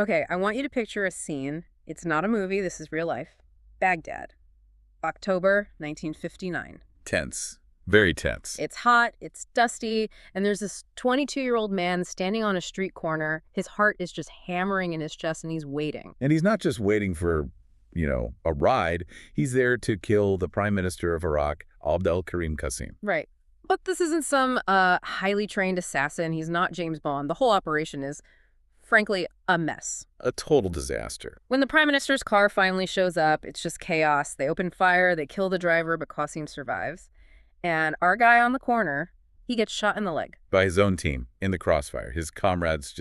Okay, I want you to picture a scene. It's not a movie, this is real life. Baghdad, October 1959. Tense. Very tense. It's hot, it's dusty, and there's this 22-year-old man standing on a street corner. His heart is just hammering in his chest, and he's waiting. And he's not just waiting for, a ride. He's there to kill the Prime Minister of Iraq, Abdel Karim Qasim. Right. But this isn't some highly trained assassin. He's not James Bond. The whole operation is, frankly, a mess. A total disaster. When the Prime Minister's car finally shows up, it's just chaos. They open fire, they kill the driver, but Qasim survives. And our guy on the corner, he gets shot in the leg. By his own team, in the crossfire. His comrades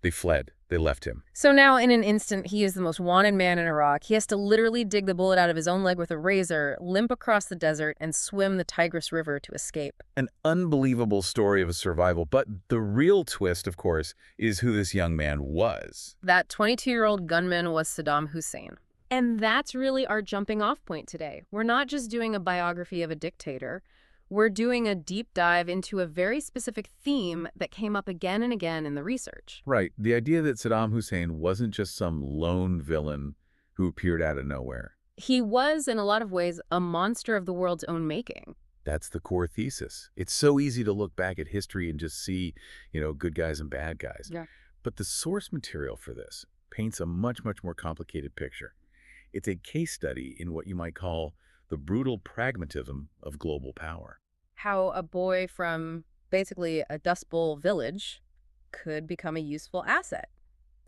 they fled. They left him. So now, in an instant, he is the most wanted man in Iraq. He has to literally dig the bullet out of his own leg with a razor, limp across the desert, and swim the Tigris River to escape. An unbelievable story of survival. But the real twist, of course, is who this young man was. That 22-year-old gunman was Saddam Hussein. And that's really our jumping off point today. We're not just doing a biography of a dictator. We're doing a deep dive into a very specific theme that came up again and again in the research. Right. The idea that Saddam Hussein wasn't just some lone villain who appeared out of nowhere. He was, in a lot of ways, a monster of the world's own making. That's the core thesis. It's so easy to look back at history and just see, good guys and bad guys. Yeah. But the source material for this paints a much, much more complicated picture. It's a case study in what you might call the brutal pragmatism of global power. How a boy from basically a Dust Bowl village could become a useful asset.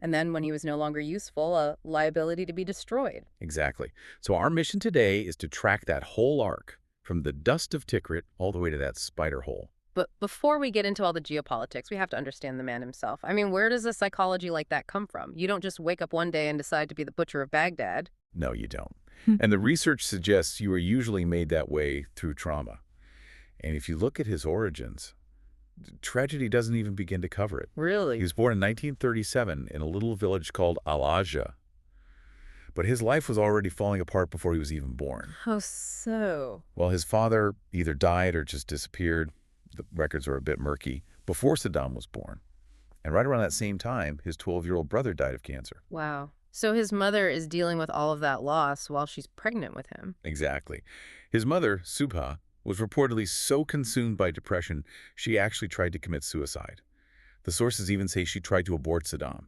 And then when he was no longer useful, a liability to be destroyed. Exactly. So our mission today is to track that whole arc from the dust of Tikrit all the way to that spider hole. But before we get into all the geopolitics, we have to understand the man himself. I mean, where does a psychology like that come from? You don't just wake up one day and decide to be the butcher of Baghdad. No, you don't. And the research suggests you are usually made that way through trauma. And if you look at his origins, tragedy doesn't even begin to cover it. Really? He was born in 1937 in a little village called Halabja. But his life was already falling apart before he was even born. How so? Well, his father either died or just disappeared. The records are a bit murky. Before Saddam was born. And right around that same time, his 12-year-old brother died of cancer. Wow. So his mother is dealing with all of that loss while she's pregnant with him. Exactly. His mother, Subha, was reportedly so consumed by depression, she actually tried to commit suicide. The sources even say she tried to abort Saddam.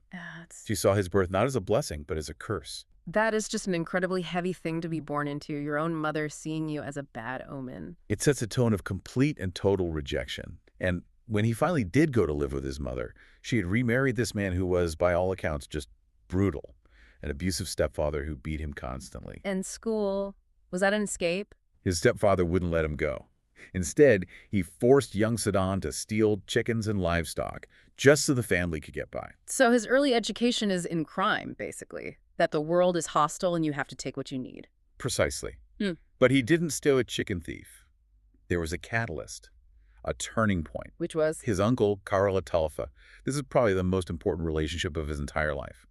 She saw his birth not as a blessing, but as a curse. That is just an incredibly heavy thing to be born into, your own mother seeing you as a bad omen. It sets a tone of complete and total rejection. And when he finally did go to live with his mother, she had remarried this man who was, by all accounts, just brutal. An abusive stepfather who beat him constantly. And school, was that an escape? His stepfather wouldn't let him go. Instead, he forced young Saddam to steal chickens and livestock just so the family could get by. So his early education is in crime, basically. That the world is hostile and you have to take what you need. Precisely. But he didn't steal a chicken thief. There was a catalyst, a turning point. Which was? His uncle, Karl Atalfa. This is probably the most important relationship of his entire life.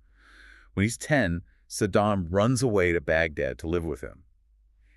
When he's 10, Saddam runs away to Baghdad to live with him.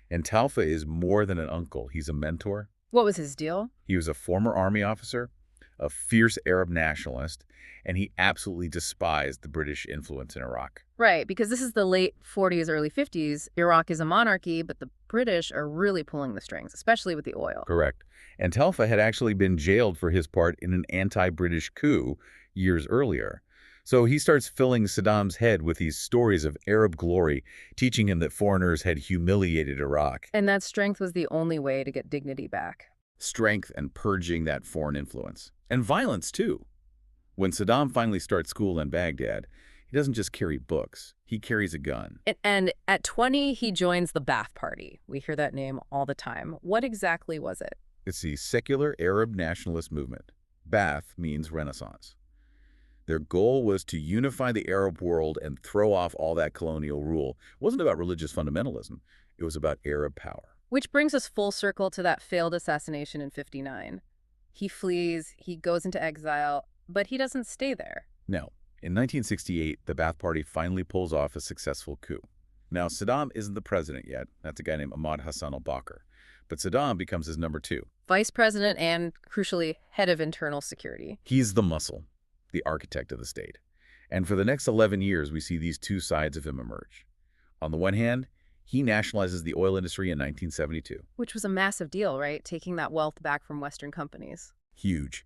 And Talfa is more than an uncle. He's a mentor. What was his deal? He was a former army officer, a fierce Arab nationalist, and he absolutely despised the British influence in Iraq. Right, because this is the late 40s, early 50s. Iraq is a monarchy, but the British are really pulling the strings, especially with the oil. Correct. And Talfa had actually been jailed for his part in an anti-British coup years earlier. So he starts filling Saddam's head with these stories of Arab glory, teaching him that foreigners had humiliated Iraq. And that strength was the only way to get dignity back. Strength and purging that foreign influence. And violence, too. When Saddam finally starts school in Baghdad, he doesn't just carry books. He carries a gun. And at 20, he joins the Ba'ath Party. We hear that name all the time. What exactly was it? It's the secular Arab nationalist movement. Ba'ath means Renaissance. Their goal was to unify the Arab world and throw off all that colonial rule. It wasn't about religious fundamentalism. It was about Arab power. Which brings us full circle to that failed assassination in '59. He flees, he goes into exile, but he doesn't stay there. No. In 1968, the Ba'ath Party finally pulls off a successful coup. Now, Saddam isn't the president yet. That's a guy named Ahmad Hassan al-Bakr. But Saddam becomes his number 2. Vice president and, crucially, head of internal security. He's the muscle, the architect of the state. And for the next 11 years, we see these two sides of him emerge. On the one hand, he nationalizes the oil industry in 1972. Which was a massive deal, right? Taking that wealth back from Western companies. Huge.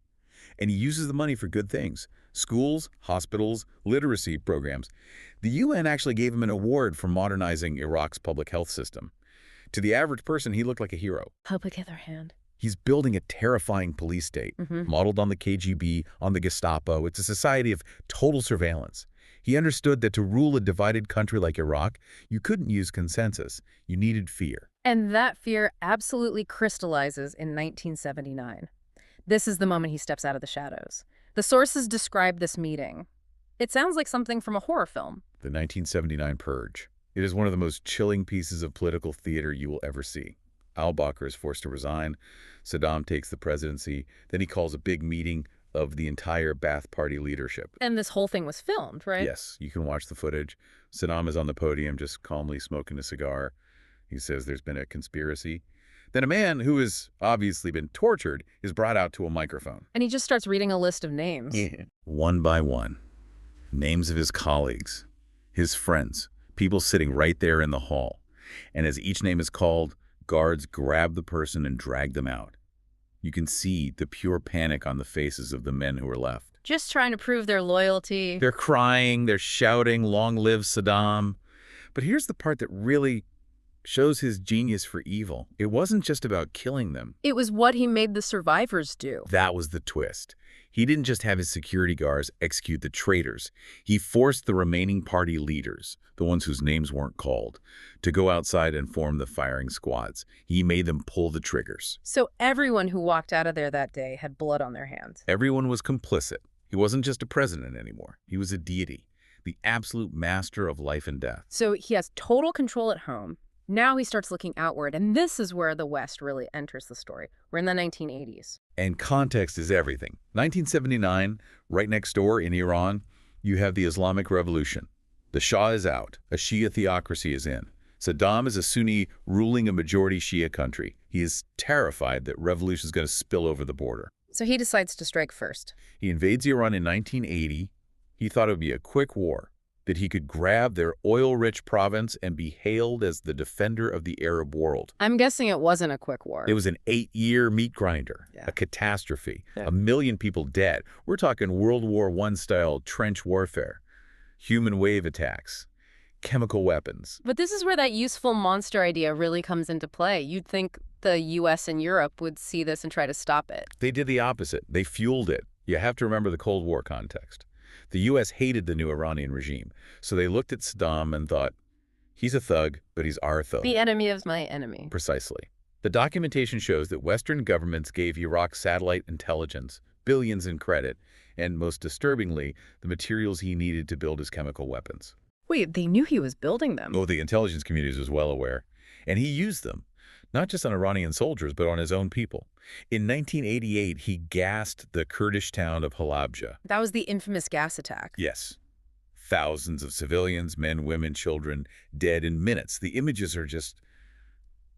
And he uses the money for good things. Schools, hospitals, literacy programs. The UN actually gave him an award for modernizing Iraq's public health system. To the average person, he looked like a hero. Public other hand. He's building a terrifying police state, modeled on the KGB, on the Gestapo. It's a society of total surveillance. He understood that to rule a divided country like Iraq, you couldn't use consensus. You needed fear. And that fear absolutely crystallizes in 1979. This is the moment he steps out of the shadows. The sources describe this meeting. It sounds like something from a horror film. The 1979 Purge. It is one of the most chilling pieces of political theater you will ever see. Al-Bakr is forced to resign. Saddam takes the presidency. Then he calls a big meeting of the entire Ba'ath Party leadership. And this whole thing was filmed, right? Yes, you can watch the footage. Saddam is on the podium just calmly smoking a cigar. He says there's been a conspiracy. Then a man who has obviously been tortured is brought out to a microphone. And he just starts reading a list of names. One by one. Names of his colleagues, his friends, people sitting right there in the hall. And as each name is called, guards grab the person and drag them out. You can see the pure panic on the faces of the men who are left. Just trying to prove their loyalty. They're crying, they're shouting, "Long live Saddam." But here's the part that really shows his genius for evil. It wasn't just about killing them. It was what he made the survivors do. That was the twist. He didn't just have his security guards execute the traitors. He forced the remaining party leaders, the ones whose names weren't called, to go outside and form the firing squads. He made them pull the triggers. So everyone who walked out of there that day had blood on their hands. Everyone was complicit. He wasn't just a president anymore. He was a deity, the absolute master of life and death. So he has total control at home. Now he starts looking outward, and this is where the West really enters the story. We're in the 1980s. And context is everything. 1979, right next door in Iran, you have the Islamic Revolution. The Shah is out. A Shia theocracy is in. Saddam is a Sunni ruling a majority Shia country. He is terrified that revolution is going to spill over the border. So he decides to strike first. He invades Iran in 1980. He thought it would be a quick war, that he could grab their oil-rich province and be hailed as the defender of the Arab world. I'm guessing it wasn't a quick war. It was an 8-year meat grinder, a catastrophe, 1 million people dead. We're talking World War I-style trench warfare, human wave attacks, chemical weapons. But this is where that useful monster idea really comes into play. You'd think the U.S. and Europe would see this and try to stop it. They did the opposite. They fueled it. You have to remember the Cold War context. The U.S. hated the new Iranian regime, so they looked at Saddam and thought, he's a thug, but he's our thug. The enemy of my enemy. Precisely. The documentation shows that Western governments gave Iraq satellite intelligence, billions in credit, and most disturbingly, the materials he needed to build his chemical weapons. Wait, they knew he was building them? Oh, the intelligence community was well aware. And he used them, not just on Iranian soldiers, but on his own people. In 1988, he gassed the Kurdish town of Halabja. That was the infamous gas attack. Yes. Thousands of civilians, men, women, children, dead in minutes. The images are just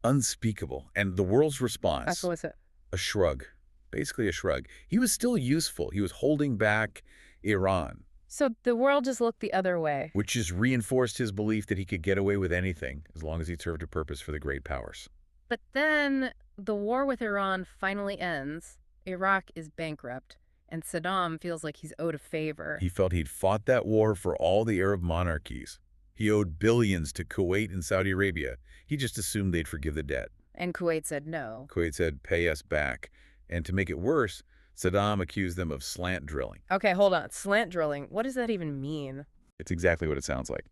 unspeakable. And the world's response, What was it? a shrug, basically a shrug. He was still useful. He was holding back Iran. So the world just looked the other way. Which just reinforced his belief that he could get away with anything as long as he served a purpose for the great powers. But then the war with Iran finally ends. Iraq is bankrupt, and Saddam feels like he's owed a favor. He felt he'd fought that war for all the Arab monarchies. He owed billions to Kuwait and Saudi Arabia. He just assumed they'd forgive the debt. And Kuwait said no. Kuwait said, pay us back. And to make it worse, Saddam accused them of slant drilling. Okay, hold on. Slant drilling. What does that even mean? It's exactly what it sounds like.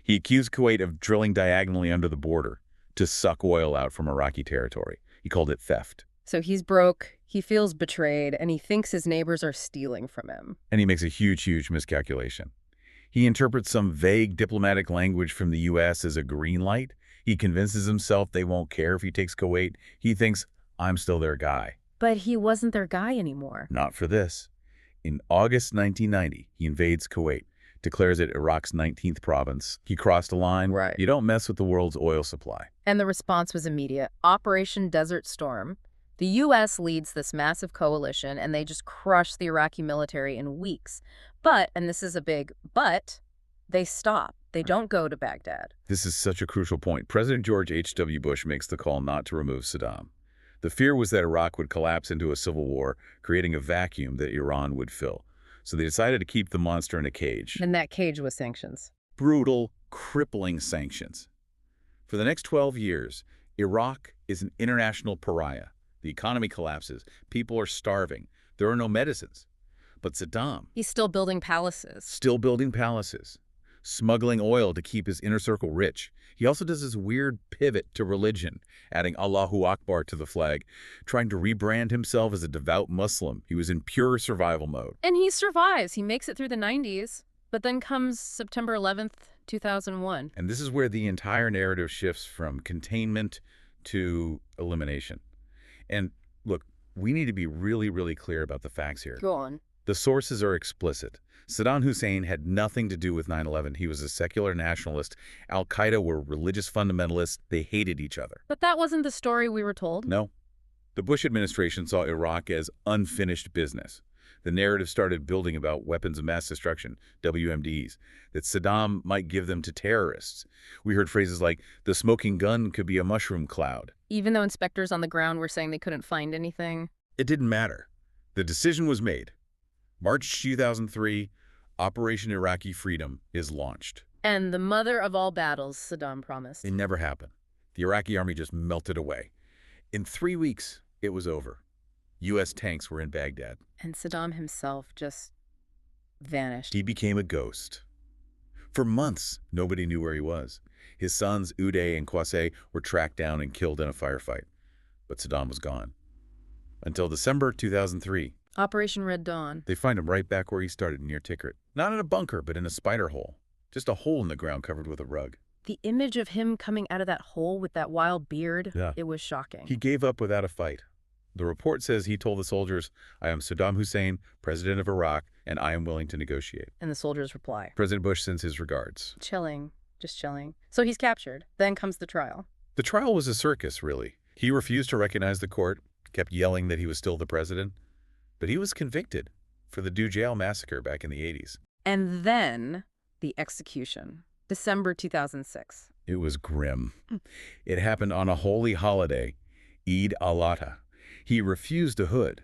He accused Kuwait of drilling diagonally under the border to suck oil out from Iraqi territory. He called it theft. So he's broke, he feels betrayed, and he thinks his neighbors are stealing from him. And he makes a huge miscalculation. He interprets some vague diplomatic language from the U.S. as a green light. He convinces himself they won't care if he takes Kuwait. He thinks, I'm still their guy. But he wasn't their guy anymore. Not for this. In August 1990, he invades Kuwait, declares it Iraq's 19th province. He crossed a line. Right. You don't mess with the world's oil supply. And the response was immediate. Operation Desert Storm. The U.S. leads this massive coalition, and they just crush the Iraqi military in weeks. But, and this is a big but, they stop. They don't go to Baghdad. This is such a crucial point. President George H.W. Bush makes the call not to remove Saddam. The fear was that Iraq would collapse into a civil war, creating a vacuum that Iran would fill. So they decided to keep the monster in a cage. And that cage was sanctions. Brutal, crippling sanctions. For the next 12 years, Iraq is an international pariah. The economy collapses. People are starving. There are no medicines. But Saddam, He's still building palaces. still building palaces, smuggling oil to keep his inner circle rich. He also does this weird pivot to religion, adding Allahu Akbar to the flag, trying to rebrand himself as a devout Muslim. He was in pure survival mode. And he survives. He makes it through the 90s. But then comes September 11th, 2001. And this is where the entire narrative shifts from containment to elimination. And look, we need to be really, really clear about the facts here. Go on. The sources are explicit. Saddam Hussein had nothing to do with 9/11. He was a secular nationalist. Al-Qaeda were religious fundamentalists. They hated each other. But that wasn't the story we were told. No. The Bush administration saw Iraq as unfinished business. The narrative started building about weapons of mass destruction, WMDs, that Saddam might give them to terrorists. We heard phrases like, the smoking gun could be a mushroom cloud. Even though inspectors on the ground were saying they couldn't find anything. It didn't matter. The decision was made. March 2003, Operation Iraqi Freedom is launched. And the mother of all battles, Saddam promised. It never happened. The Iraqi army just melted away. In 3 weeks, it was over. U.S. tanks were in Baghdad. And Saddam himself just vanished. He became a ghost. For months, nobody knew where he was. His sons, Uday and Qasem, were tracked down and killed in a firefight. But Saddam was gone. Until December 2003. Operation Red Dawn. They find him right back where he started, near Tikrit. Not in a bunker, but in a spider hole. Just a hole in the ground covered with a rug. The image of him coming out of that hole with that wild beard, it was shocking. He gave up without a fight. The report says he told the soldiers, I am Saddam Hussein, president of Iraq, and I am willing to negotiate. And the soldiers reply. President Bush sends his regards. Chilling. Just chilling. So he's captured. Then comes the trial. The trial was a circus, really. He refused to recognize the court, kept yelling that he was still the president. But he was convicted for the Dujal massacre back in the 80s. And then the execution. December 2006. It was grim. It happened on a holy holiday, Eid al-Adha. He refused a hood.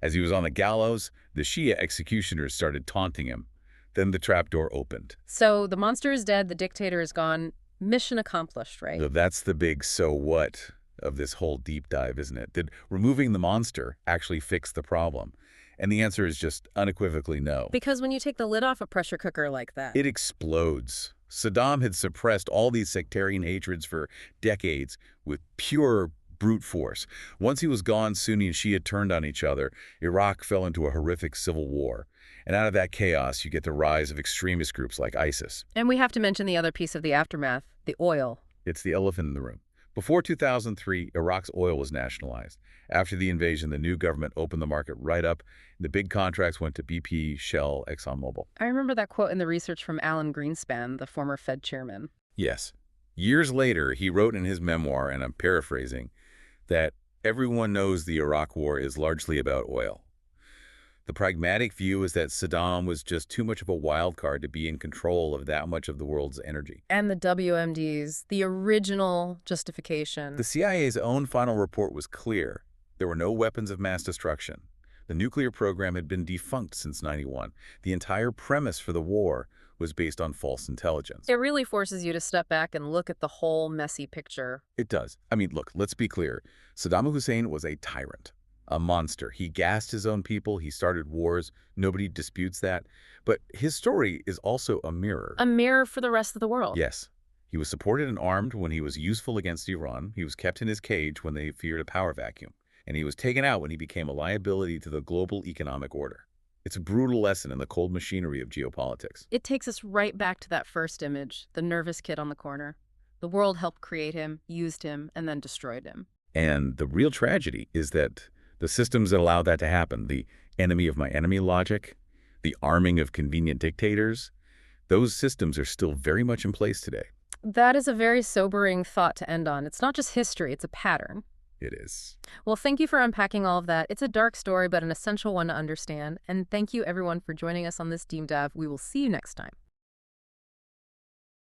As he was on the gallows, the Shia executioners started taunting him. Then the trapdoor opened. So the monster is dead, the dictator is gone. Mission accomplished, right? So that's the big so what of this whole deep dive, isn't it? Did removing the monster actually fix the problem? And the answer is just unequivocally no. Because when you take the lid off a pressure cooker like that, it explodes. Saddam had suppressed all these sectarian hatreds for decades with pure brute force. Once he was gone, Sunni and Shia turned on each other. Iraq fell into a horrific civil war. And out of that chaos, you get the rise of extremist groups like ISIS. And we have to mention the other piece of the aftermath, the oil. It's the elephant in the room. Before 2003, Iraq's oil was nationalized. After the invasion, the new government opened the market right up. The big contracts went to BP, Shell, ExxonMobil. I remember that quote in the research from Alan Greenspan, the former Fed chairman. Yes. Years later, he wrote in his memoir, and I'm paraphrasing, that everyone knows the Iraq war is largely about oil. The pragmatic view is that Saddam was just too much of a wild card to be in control of that much of the world's energy. And the WMDs, the original justification. The CIA's own final report was clear. There were no weapons of mass destruction. The nuclear program had been defunct since '91. The entire premise for the war was based on false intelligence. It really forces you to step back and look at the whole messy picture. It does. I mean, look, let's be clear. Saddam Hussein was a tyrant. A monster. He gassed his own people. He started wars. Nobody disputes that. But his story is also a mirror. A mirror for the rest of the world. Yes. He was supported and armed when he was useful against Iran. He was kept in his cage when they feared a power vacuum. And he was taken out when he became a liability to the global economic order. It's a brutal lesson in the cold machinery of geopolitics. It takes us right back to that first image, the nervous kid on the corner. The world helped create him, used him, and then destroyed him. And the real tragedy is that the systems that allow that to happen, the enemy of my enemy logic, the arming of convenient dictators, those systems are still very much in place today. That is a very sobering thought to end on. It's not just history, it's a pattern. It is. Well, thank you for unpacking all of that. It's a dark story, but an essential one to understand. And thank you, everyone, for joining us on this deep dive. We will see you next time.